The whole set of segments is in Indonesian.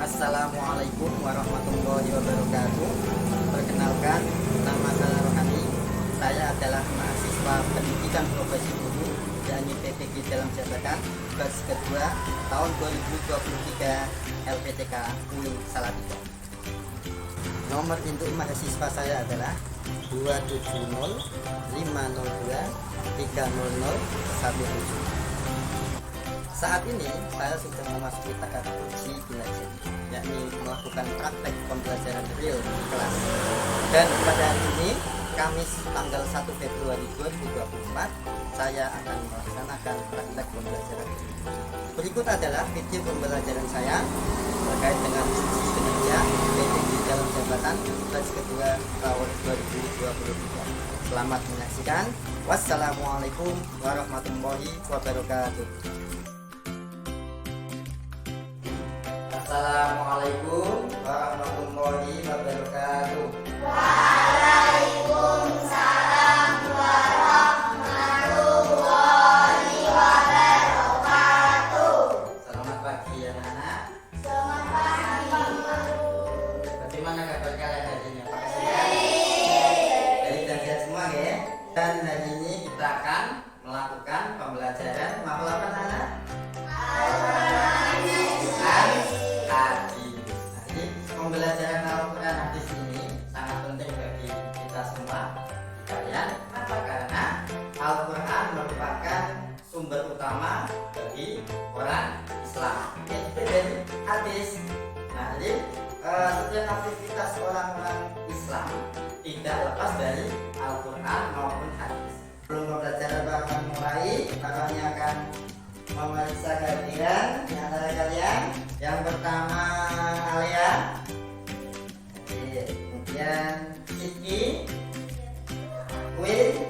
Assalamualaikum warahmatullahi wabarakatuh. Perkenalkan, nama saya Rohani. Saya adalah mahasiswa pendidikan profesi guru, yakni PPG dalam jabatan batch kedua tahun 2023 LPTK UIN Salatiga. Nomor induk mahasiswa saya adalah 270 502 30017. Saat ini saya sudah memasuki tahap uji belajar, yakni melakukan praktek pembelajaran real di kelas. Dan pada hari ini, Kamis tanggal 1 Februari 2024, saya akan melaksanakan praktek pembelajaran. Berikut adalah video pembelajaran saya terkait dengan uji kinerja PPG dalam jabatan batch kedua tahun 2023. Selamat menyaksikan. Wassalamualaikum warahmatullahi wabarakatuh. Assalamualaikum warahmatullahi wabarakatuh. Waalaikumsalam warahmatullahi wabarakatuh. Selamat pagi anak-anak. Selamat pagi. Bagaimana kabar kalian hari ini? Apakah sehat? Baik dan sehat semua ya. Dan hari ini kita akan melakukan pembelajaran mahal apa anak? Pembelajaran Al-Quran hadis ini sangat penting bagi kita semua kalian. Kenapa? Karena Al-Quran merupakan sumber utama bagi orang Islam, yaitu dari hadis. Nah, jadi setiap aktivitas orang-orang Islam tidak lepas dari Al-Quran maupun hadis. Sebelum pembelajaran akan mulai, kakaknya akan memeriksa kehadiran di antara kalian. Yang pertama Alia, kemudian Siti, Win,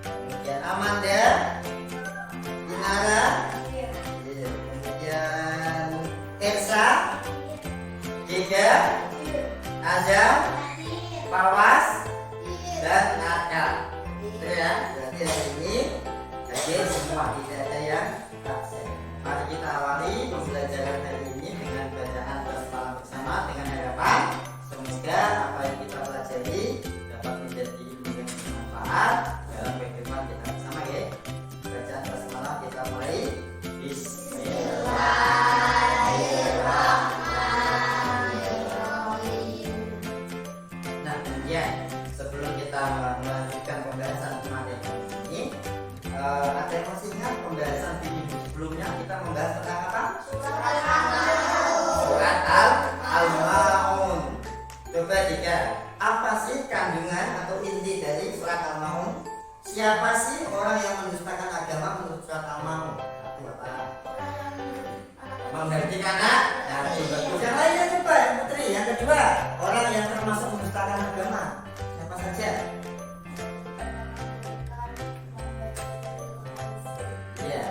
kemudian Amanda, Inara, kemudian Ersa, Giga, Azam, Pawas, dan Naka. Ya, berarti hari ini hadir semua, tidak ada yang absen. Mari kita awali pembelajaran hari ini dengan bacaan basmalah bersama dengan harapan semoga apa yang kita pelajari dapat menjadi ilmu yang bermanfaat dalam kehidupan kita bersama ya. Bacaan basmalah kita mulai. Bismillahirrahmanirrahim. Nah, kemudian sebelum kita melanjutkan pembahasan materi ini, ada yang masih ingat pembahasan di minggu sebelumnya kita membahas tentang apa? Surat Al-Maun. Coba jika apa sih kandungan atau inti dari surat Al-Maun? Siapa sih orang yang mendustakan agama menurut surat Al-Maun? Menggantikan anak. Nah, coba yang lainnya coba yang putri. Yang kedua, orang yang termasuk mendustakan agama. Siapa saja?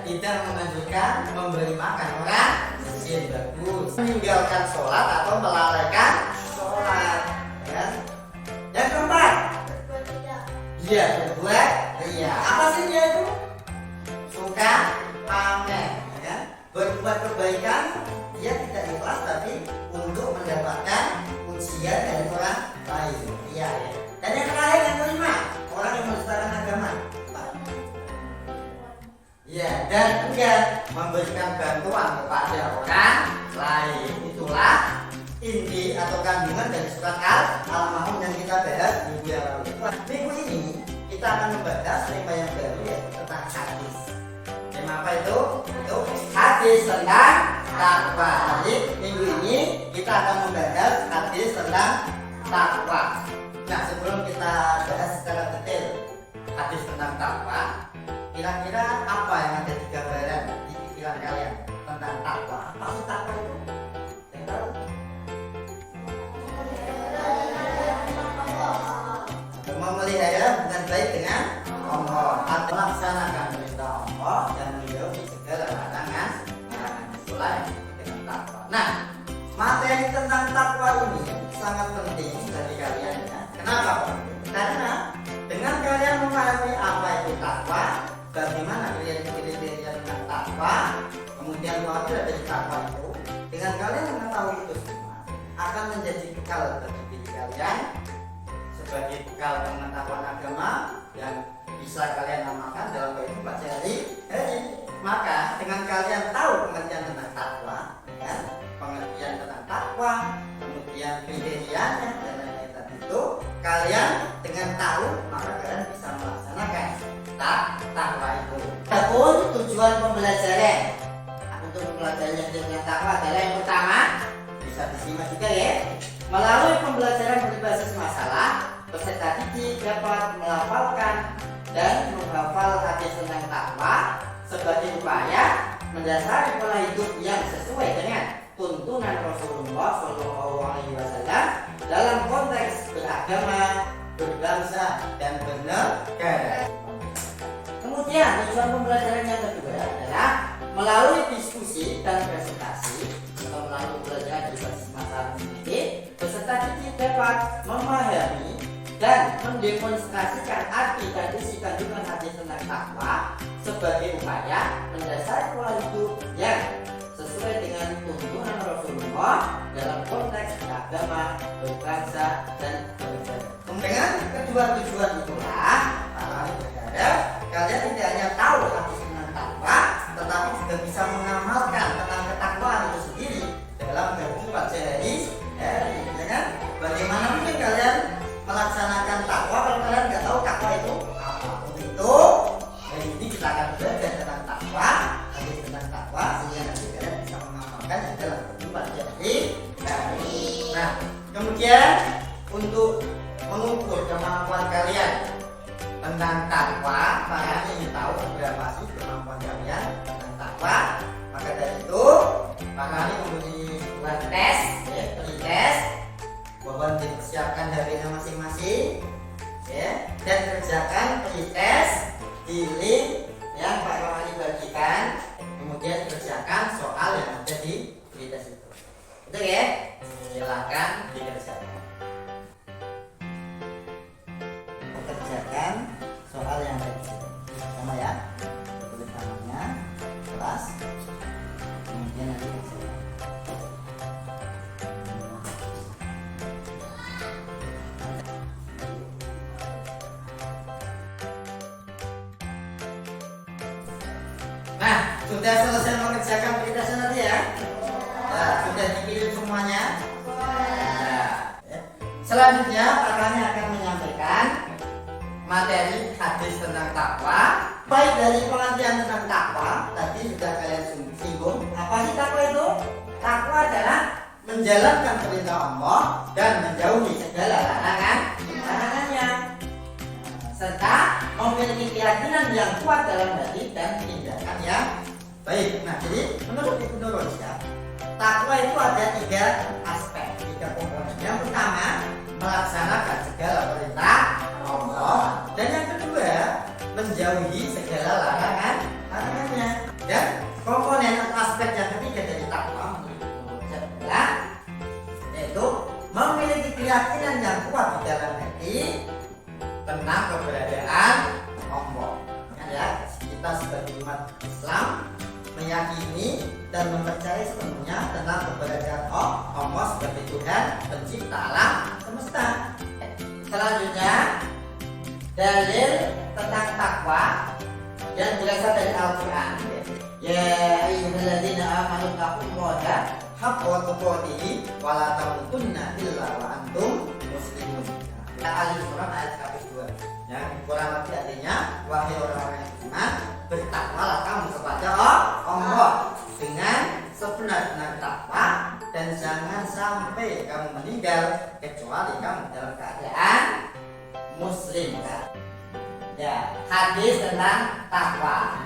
Tidak menganjurkan memberi makan orang miskin. Bagus. Meninggalkan sholat atau melalaikan sholat, ya. Yang keempat, iya, berbuat ria. Apa sih dia itu? Suka pamer, ya. Berbuat kebaikan dia tidak ikhlas tapi untuk mendapatkan pujian dari orang lain. Iya, ya. Dan yang terakhir yang kelima, orang yang mendustakan agama. Ya, dan enggak memberikan bantuan kepada orang lain. Itulah inti atau kandungan dari surat Al-Maun yang kita bahas minggu yang lalu. Minggu ini kita akan membahas tema yang baru yaitu tentang hadis. Tema apa itu? Itu hadis tentang takwa. Jadi minggu ini kita akan membahas hadis tentang takwa. Nah, sebelum kita bahas secara detail hadis tentang takwa, kira-kira apa yang ada di gambaran di pikiran kalian tentang takwa? Apa sih takwa itu? Yang tahu? Memelihara hubungan baik dengan Allah, atau melaksanakan perintah Allah dan menjauhi segala larangan. Nah, itulah yang disebut dengan takwa. Nah, materi tentang takwa ini sangat penting bagi kalian ya. Kenapa? Karena dengan kalian memahami apa itu takwa, bagaimana kriteria tentang takwa, kemudian wakil dari takwa itu, dengan kalian mengetahui bekal bagi diri kalian, sebagai bekal pengetahuan agama yang bisa kalian amalkan dalam kehidupan sehari-hari. Maka dengan kalian tahu pengertian tentang takwa, ya, pengertian tentang takwa, kemudian kriterianya dan lain-lain tadi itu, kalian dengan tahu maka kalian bisa melaksanakan takwa itu. Adapun tujuan pembelajaran untuk mempelajari yang tentang takwa adalah yang pertama, bisa disimak juga ya. Melalui pembelajaran berbasis masalah, peserta didik dapat melafalkan dan menghafal hadis tentang takwa sebagai upaya mendasari pola hidup yang sesuai dengan tuntunan Rasulullah SAW dalam konteks beragama, berbangsa, dan bernegara. Kemudian tujuan pembelajaran yang kedua adalah melalui diskusi dan presentasi atau melalui pembelajaran berbasis masalah ini, peserta didik dapat memahami dan mendemonstrasikan arti dan isi kandungan hadis tentang takwa sebagai upaya mendasari pola hidup yang sesuai dengan tuntunan Rasulullah dalam konteks beragama, berbangsa, dan bernegara. Dengan kedua tujuan itulah para berharap kalian tidak hanya tahu hadis tentang takwa, tetapi juga bisa mengamalkan tentang ketakwaan itu sendiri dalam kehidupan sehari-hari. Ya kan? Bagaimana mungkin kalian melaksanakan takwa kalau kalian nggak tahu takwa itu apa? Untuk itu, ini kita akan belajar tentang takwa, hadis tentang takwa, sehingga nanti kalian bisa mengamalkan dalam kehidupan sehari-hari. Nah, kemudian untuk mengukur kemampuan kalian tentang takwa, kalian ingin tahu berapa sih kemampuan kalian tentang takwa. Maka dari itu, kalian mempunyai sebuah tes, ya, pretest. Mohon dipersiapkan HP-nya masing-masing, ya, dan kerjakan pretest di link yang Pak Romani bagikan. Kemudian kerjakan soal yang ada di pretest itu. Itu ya, silakan dikerjakan. Kerjakan soal yang ada di sini. Sama ya, tulis namanya, kelas, kemudian nanti kerjakan. Nah, sudah selesai mengerjakan pretest nanti ya? Nah, sudah dikirim semuanya? Nah, ya. Selanjutnya kakaknya akan menyampaikan materi hadis tentang takwa. Baik dari pengertian tentang takwa, tadi sudah kalian singgung. Apa sih takwa itu? Takwa adalah menjalankan perintah Allah dan menjauhi segala larangannya, serta memiliki keyakinan yang kuat dalam hati dan tindakan yang baik. Nah, jadi menurut Ibnu Rajab, takwa itu ada 3 aspek, 3 komponen. Yang pertama, melaksanakan segala perintah Allah, dan yang kedua, menjauhi segala larangannya. Dan komponen atau aspek yang ketiga dari takwa menurut Ibnu Rajab adalah yaitu memiliki keyakinan yang kuat di dalam hati tentang keberadaan Allah. Ya, kita sebagai umat Islam meyakini dan mempercayai sepenuhnya tentang keberadaan Allah sebagai Tuhan pencipta alam semesta. Selanjutnya, dalil tentang takwa yang berasal dari Al-Quran. Ya ayyuhalladzina amanu taqullaha haqqa tuqatih wa la tamutunna illa wa antum muslimun. Al-Quran ayat 2. Yang kurang lebih artinya, wahai orang-orang yang beriman, bertakwalah kamu kepada Allah dengan sebenar-benar takwa, dan jangan sampai kamu meninggal kecuali kamu dalam keadaan muslim. Ya, hadis tentang takwa.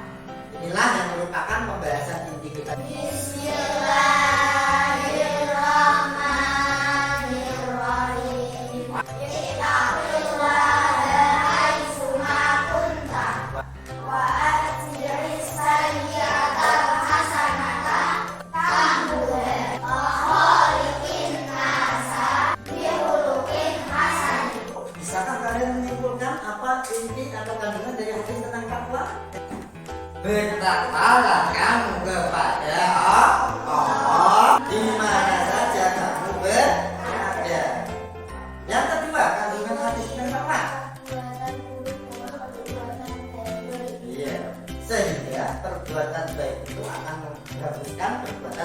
Inilah yang merupakan pembahasan inti kita. Bismillahirrahmanirrahim. Bisakah kalian menyimpulkan apa inti atau kandungan dari hadis tentang takwa? Bertakwalah kamu kepada Allah di mana saja kamu berada.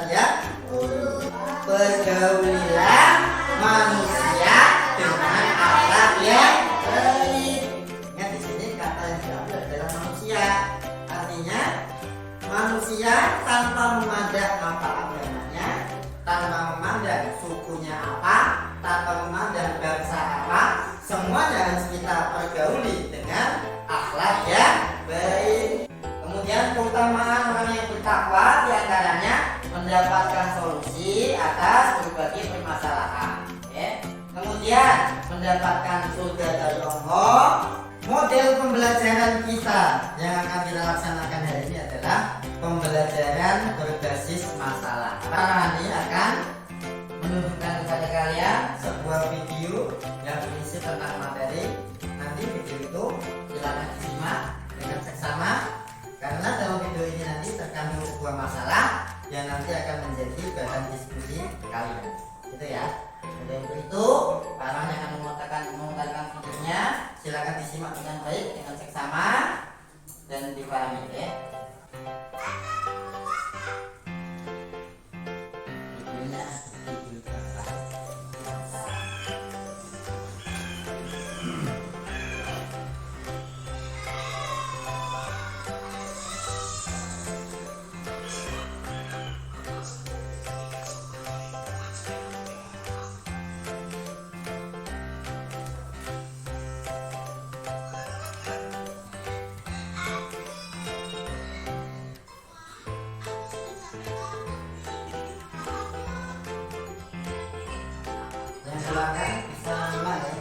sekalian? Pergaulilah manusia dengan akhlak yang baik. Ingat di sini kata yang diambil adalah manusia. Artinya manusia tanpa memandang apa agamanya, tanpa memandang sukunya apa, tanpa memandang bangsa apa, semuanya harus kita pergauli dengan akhlak yang baik. Kemudian keutamaan orang yang bertakwa diantaranya mendapatkan solusi atas berbagai permasalahan. Kemudian mendapatkan surga dari Allah. Model pembelajaran kita yang akan kita laksanakan hari ini adalah pembelajaran berbasis masalah. Para ini akan menunjukkan kepada kalian sebuah video yang berisi tentang materi. Nanti video itu silakan disimak dengan seksama, karena dalam video ini nanti terkandung sebuah masalah yang nanti akan menjadi bahan diskusi kalian. Gitu ya. Jadi untuk itu, para yang akan mengutarakan videonya, silakan disimak dengan baik, dengan seksama dan dipahami ya. Videonya silakan bisa simak ya.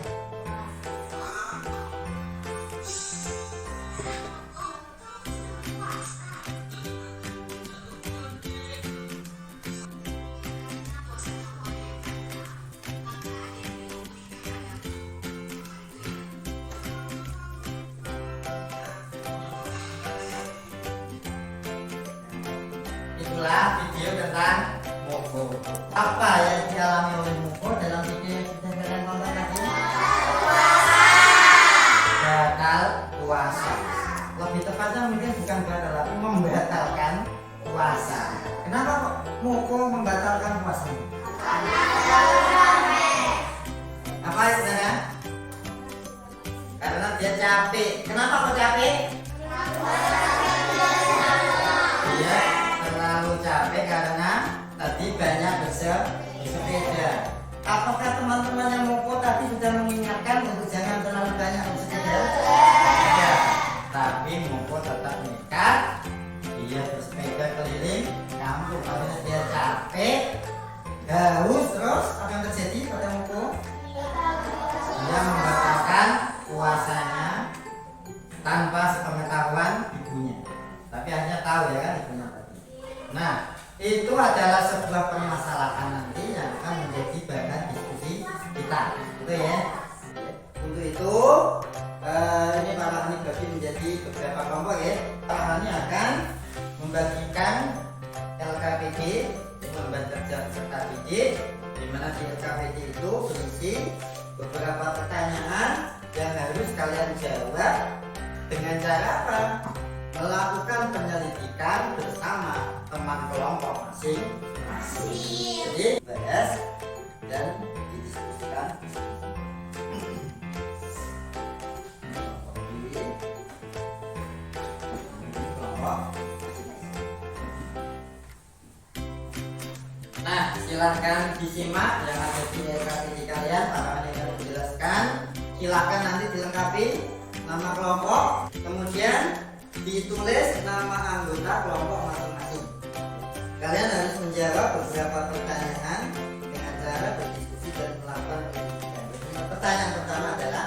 Itulah video tentang Moko. Apa yang dialami oleh Moko dalam video yang sudah kalian tonton tadi? Batal puasa. Lebih tepatnya mungkin bukan batal, tapi membatalkan puasa. Kenapa kok Moko membatalkan puasa? Apa ya saudara? Karena dia capek. Kenapa kok capek? Dia terlalu capek karena tadi banyak bersepeda. Apakah teman-teman yang Moko tadi sudah mengingatkan untuk jangan terlalu banyak bersepeda? Tidak. Tapi Moko tetap nekat. Dia bersepeda keliling kampung karena dia capek, haus. Terus apa yang terjadi pada Moko? Dia membatalkan puasanya tanpa sepengetahuan ibunya. Tapi akhirnya tahu ya kan ibunya tadi. Nah, itu adalah sebuah permasalahan nanti yang akan menjadi bahan diskusi kita, gitu ya. Untuk itu ini para ahli bagi menjadi beberapa kelompok ya. Para ahli akan membagikan LKPD, lembaga kerja peserta didik, di mana di LKPD itu berisi beberapa pertanyaan yang harus kalian jawab dengan cara apa? Melakukan penyelidikan bersama teman kelompok masing-masing. Jadi bahas dan didiskusikan. Nah, silahkan disimak yang ada di LKPD kalian, apa yang akan dijelaskan. Silahkan nanti dilengkapi nama kelompok, kemudian ditulis nama anggota kelompok masing-masing. Kalian harus menjawab beberapa pertanyaan dengan cara berdiskusi dan melakukan penyelidikan. Pertanyaan pertama adalah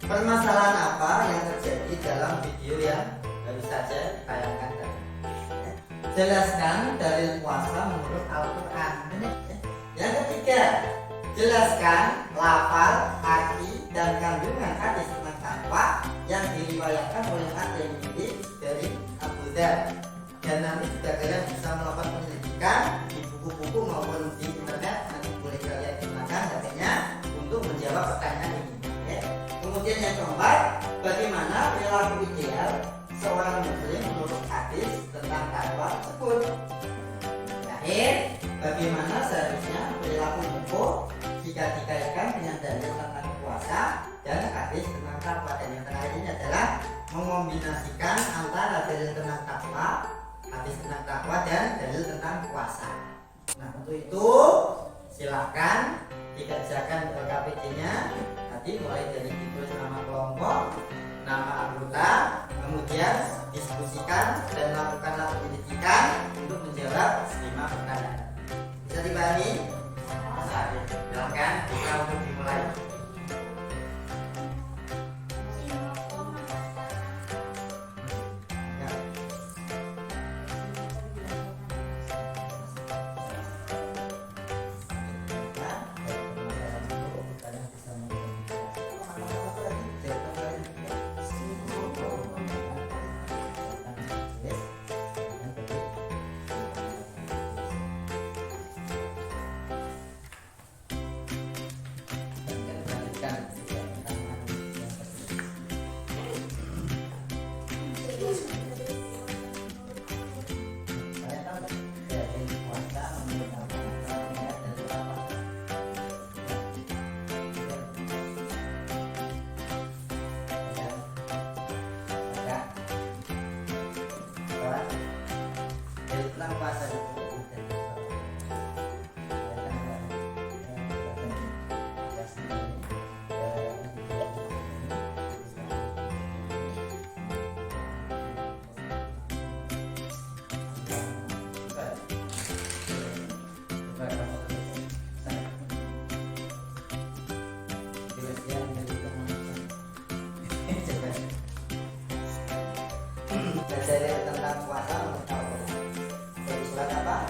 permasalahan apa yang terjadi dalam video yang baru saja ditayangkan tadi. Jelaskan dalil puasa menurut Al-Quran. Yang ketiga, jelaskan lafal, arti, dan kandungan hadis tentang takwa yang diriwayatkan oleh At-Tirmidzi dari Abu Dzar. Dan nanti juga kalian bisa melakukan penyelidikan di buku-buku maupun di internet. Nanti boleh kalian gunakan datanya untuk menjawab pertanyaan ini. Kemudian yang keempat, bagaimana perilaku ideal seorang muslim menurut hadis tentang takwa tersebut. Terakhir, bagaimana seharusnya perilaku Mpok jika dikaitkan dengan dalil tentang puasa dan hadis tentang takwa. Dan yang terakhir ini adalah mengombinasikan antara dalil tentang takwa, hadis tentang takwa, dan dalil tentang puasa. Nah, untuk itu silakan dikerjakan LKPD-nya. Nanti mulai dari ditulis nama kelompok, nama anggota, kemudian diskusikan dan lakukanlah penyelidikan untuk menjawab 5 pertanyaan. Bisa dipahami? Silakan kita untuk dimulai. Dalil tentang puasa menurut kamu dari surat apa?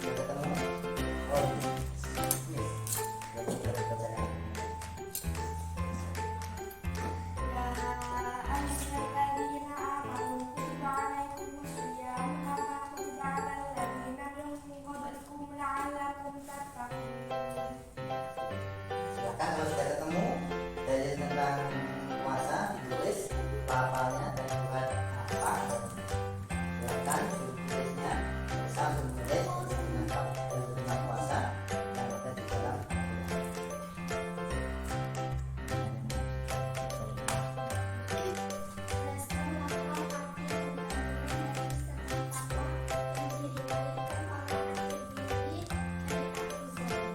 Sudah ketemu? Oh, ini. Jadi kita bacakan. Silakan kalau sudah ketemu dalil tentang puasa ditulis lafalnya dan buat apa. Silakan tulisnya sambil menulis tentang dalil tentang puasa yang ada di dalam.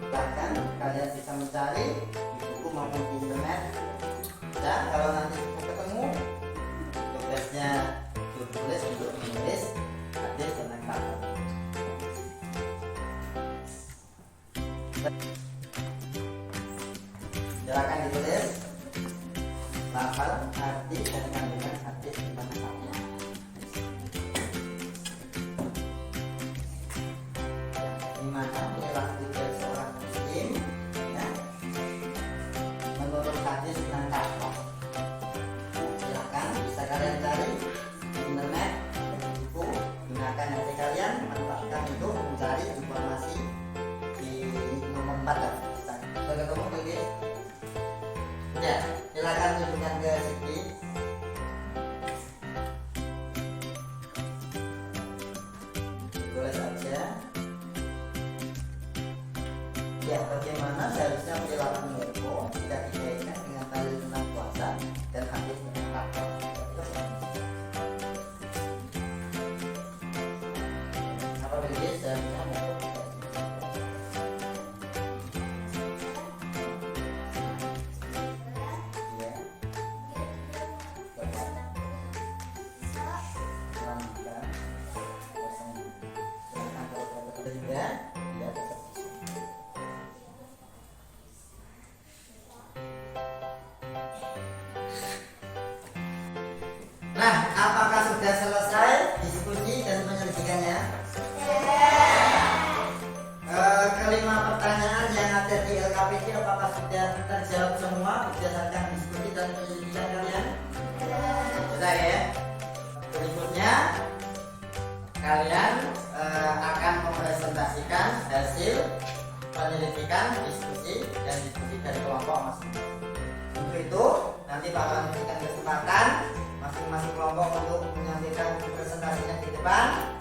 Silakan kalian bisa mencari di buku maupun di internet. Ya, kalau nanti ketemu tugasnya tulis untuk menulis hadis tentang takwa. Silakan ditulis lafal, arti, dan kandungan hadis tentang takwa. Gimana perilaku dari seorang muslim ya, menurut hadis tentang takwa? Silakan bisa kalian cari di internet, di buku, gunakan hati kalian, manfaatkan untuk mencari informasi di nomor 4. Sudah ketemu lagi? Ya, silakan tunjukkan ke Siti. Tulis saja. Ya, bagaimana seharusnya perilaku Mpok jika dikaitkan dengan dalil tentang puasa dan hadis tentang takwa? Apa begitu seharusnya Mpok? Ya. Lanjutkan. Silakan kalau ketiga, ya tetap. Nah, apakah sudah selesai diskusi dan penyelidikannya? Kelima pertanyaan yang ada di LKPD apakah sudah terjawab semua berdasarkan diskusi dan penyelidikan kalian? Sudah ya. Berikutnya kalian akan mempresentasikan hasil penyelidikan, diskusi, dan diskusi dari kelompok masing-masing. Untuk itu nanti bakalan memberikan kesempatan masing-masing kelompok untuk menyampaikan presentasi depan.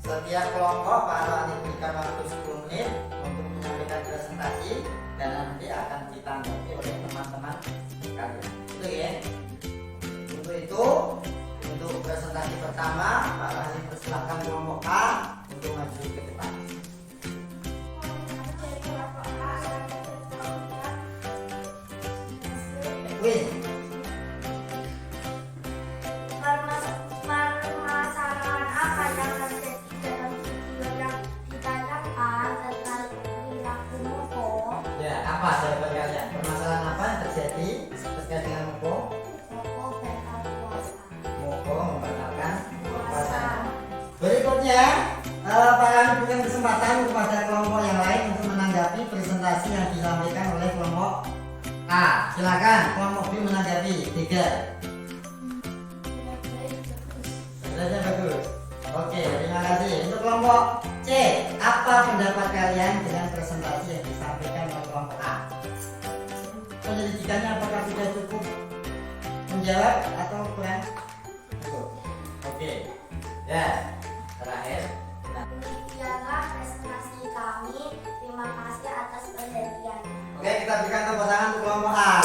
Setiap kelompok para diberikan waktu 10 menit untuk menyampaikan presentasi dan nanti akan ditanggapi oleh teman-teman kalian. Itu ya. Untuk itu, untuk presentasi pertama, Pak Rahim persilahkan kelompok A untuk maju ke depan. Win. Permasalahan apa yang terjadi dalam video yang ditayangkan tentang perilaku Moko? Ya, apa jawaban kalian? Permasalahan apa yang terjadi terkait dengan Moko? Moko batal puasa. Moko membatalkan puasa. Berikutnya, Pak Rahim berikan kesempatan kepada kelompok yang lain untuk menanggapi presentasi yang disampaikan oleh kelompok A. Silakan kelompok B menanggapi. 3. Sudah bagus. Oke, terima kasih. Untuk kelompok C, apa pendapat kalian dengan presentasi yang disampaikan oleh kelompok A? Penyelidikannya apakah sudah cukup menjawab atau kurang? Cukup. Oke. Ya, terakhir. Nah. Demikianlah presentasi kami. Terima kasih atas perhatian. Oke, kita berikan tepuk tangan untuk kelompok A.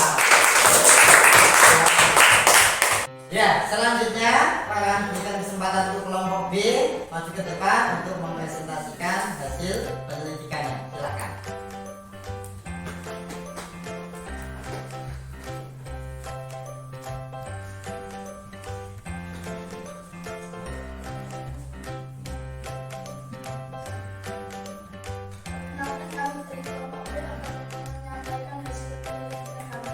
Ya, selanjutnya akan berikan kesempatan untuk kelompok B maju ke depan untuk mempresentasikan hasil penyelidikannya. Silakan. Nanti kami dari kelompok B akan menyampaikan hasil penelitian kami.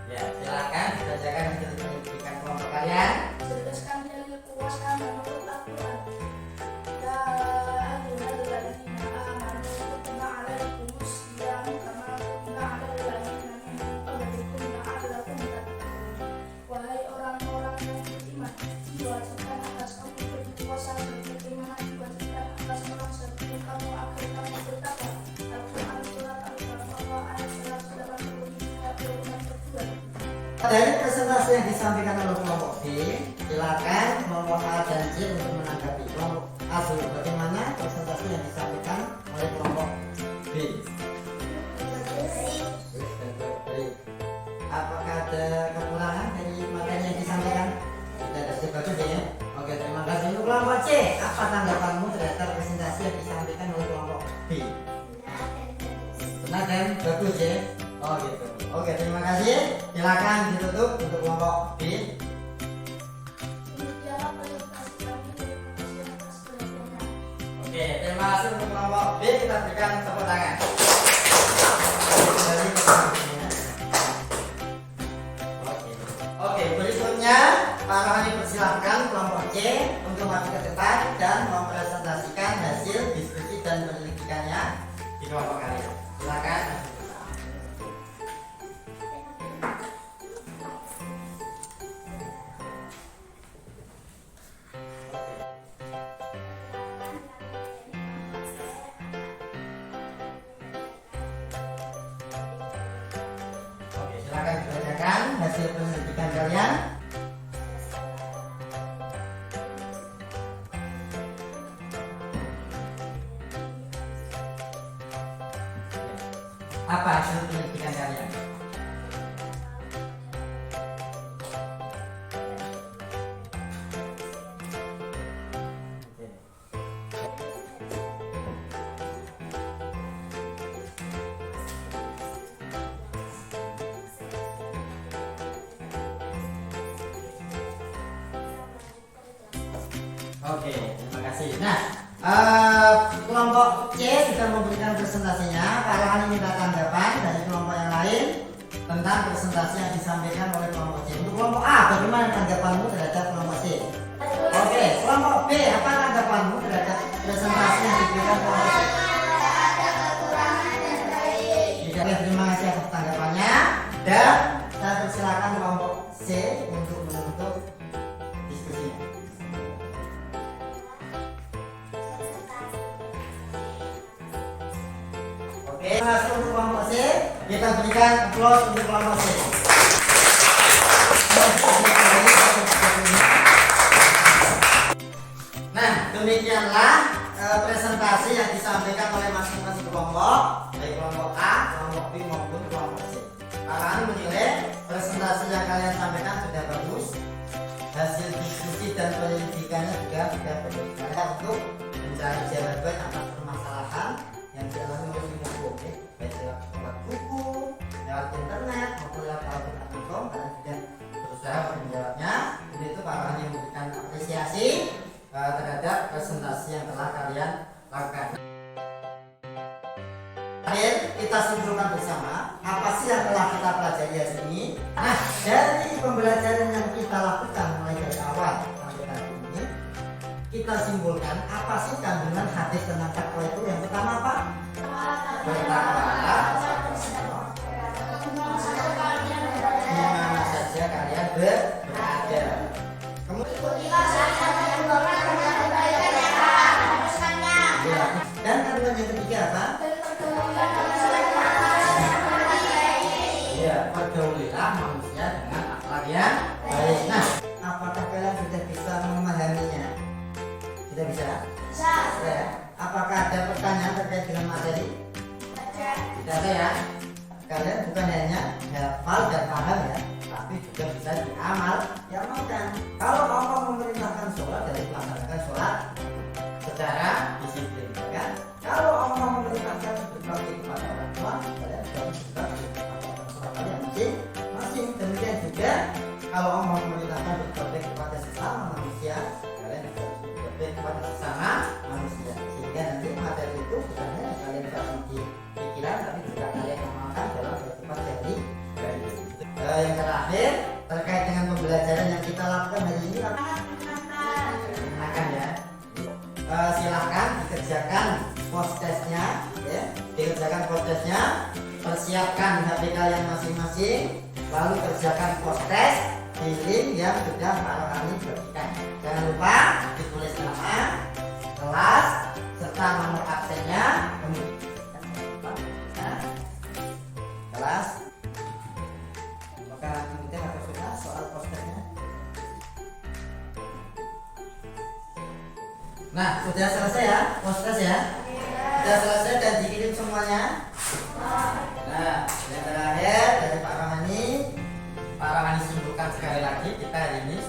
Ya, silakan dibacakan hasil penyelidikan kelompok kalian. Berdasarkan dalil puasa menurut Al-Quran. Ya ayyuhalladzina amanu kutiba alaikumus syiyam kama kutiba alal ladzina min qablikum la'allakum tattaqun. Wahai orang-orang yang beriman, diwajibkan atas kamu berpuasa sebagaimana diwajibkan atas orang sebelum kamu agar kamu bertakwa. Al-Quran surat Al-Baqarah ayat 182. Dari presentasi yang disampaikan oleh kelompok B, silakan kelompok A dan C untuk menanggapi. Kelompok A dulu, bagaimana presentasi yang disampaikan oleh kelompok B? Baik. Apakah ada kekurangan dari materi yang disampaikan? Tidak ada, sudah bagus ya. Oke, terima kasih. Untuk kelompok C, apa tanggapanmu terhadap presentasi yang disampaikan oleh kelompok B? Benar dan bagus ya. Oh gitu. Oke, terima kasih. Silakan ditutup untuk kelompok B. Demikianlah presentasi kami. Terima kasih atas perhatiannya. Oke, terima kasih untuk kelompok B. Kita berikan tepuk tangan. Kembali ke selanjutnya. Oke, berikutnya Pak Rohani persilahkan kelompok C untuk maju ke depan dan mempresentasikan hasil diskusi dan penyelidikannya di kelompok kalian. Silakan. Oke, silakan dibacakan hasil penyelidikan kalian. Apa hasil penyelidikan kalian? Oke, terima kasih. Nah, kelompok C sudah memberikan presentasinya. Pak Rohani minta tanggapan dari kelompok yang lain tentang presentasi yang disampaikan oleh kelompok C. Untuk kelompok A, bagaimana tanggapanmu terhadap kelompok C? Oke, kelompok B, apa tanggapanmu terhadap presentasi yang diberikan kelompok C? Oke, terima kasih atas tanggapannya. Dan saya persilakan kelompok C untuk menutup diskusinya. Oke, terima kasih untuk kelompok C. Kita berikan aplaus untuk kelompok C. demikianlah presentasi yang disampaikan oleh masing-masing kelompok, baik kelompok A, kelompok B maupun kelompok C. Para menilai presentasi yang kalian sampaikan sudah bagus, hasil diskusi dan penyelidikannya juga sudah bagus. Kalian untuk mencari jawaban atas permasalahan yang dialami oleh semua kelompok, baik lewat buku, lewat internet maupun lewat alat-alat kalian sudah berusaha menjawabnya. Itu para yang memberikan apresiasi terhadap presentasi yang telah kalian lakukan. Akhir kita simpulkan bersama apa sih yang telah kita pelajari hari ini. Nah, dari pembelajaran yang kita lakukan mulai dari awal sampai hari ini, kita simpulkan apa sih kandungan hadis tentang takwa itu. Yang pertama apa? Bertakwa. Dimana saja kalian berada. Dan kandungan yang ketiga apa? Ya, pergaulilah manusia dengan akhlak yang baik. Nah, apakah kalian sudah bisa memahaminya? Sudah bisa? Bisa. Ya. Apakah ada pertanyaan terkait dengan materi? Tidak ada ya. Kalian bukan hanya hafal dan paham ya, tapi juga bisa diamalkan. Kalau Allah memerintahkan sholat, dari melaksanakan sholat secara disiplin, kan? Kalau Allah memerintahkan berbakti kepada orang tua, kalian juga bisa melaksanakan sholat kalian masing-masing. Demikian juga kalau Allah memerintahkan berbakti kepada sesama manusia, kalian juga berbakti kepada sesama manusia. Sehingga nanti materi itu bukan hanya kalian dapat di pikiran, tapi juga kalian amalkan dalam kehidupan sehari-hari. Yang terakhir terkait dengan pembelajaran yang kita lakukan hari ini, menyenangkan ya. Silahkan dikerjakan post testnya, ya. Dikerjakan post testnya, persiapkan HP kalian masing-masing, lalu kerjakan post test di link yang sudah Pak Rohani berikan. Jangan lupa ditulis nama, kelas, serta nomor absennya, kelas. Apakah kemudian apa sudah soal posternya? Nah, sudah selesai ya poster ya? Sudah selesai dan dikirim semuanya. Nah, yang terakhir dari Pak Rohani simpulkan sekali lagi kita hari ini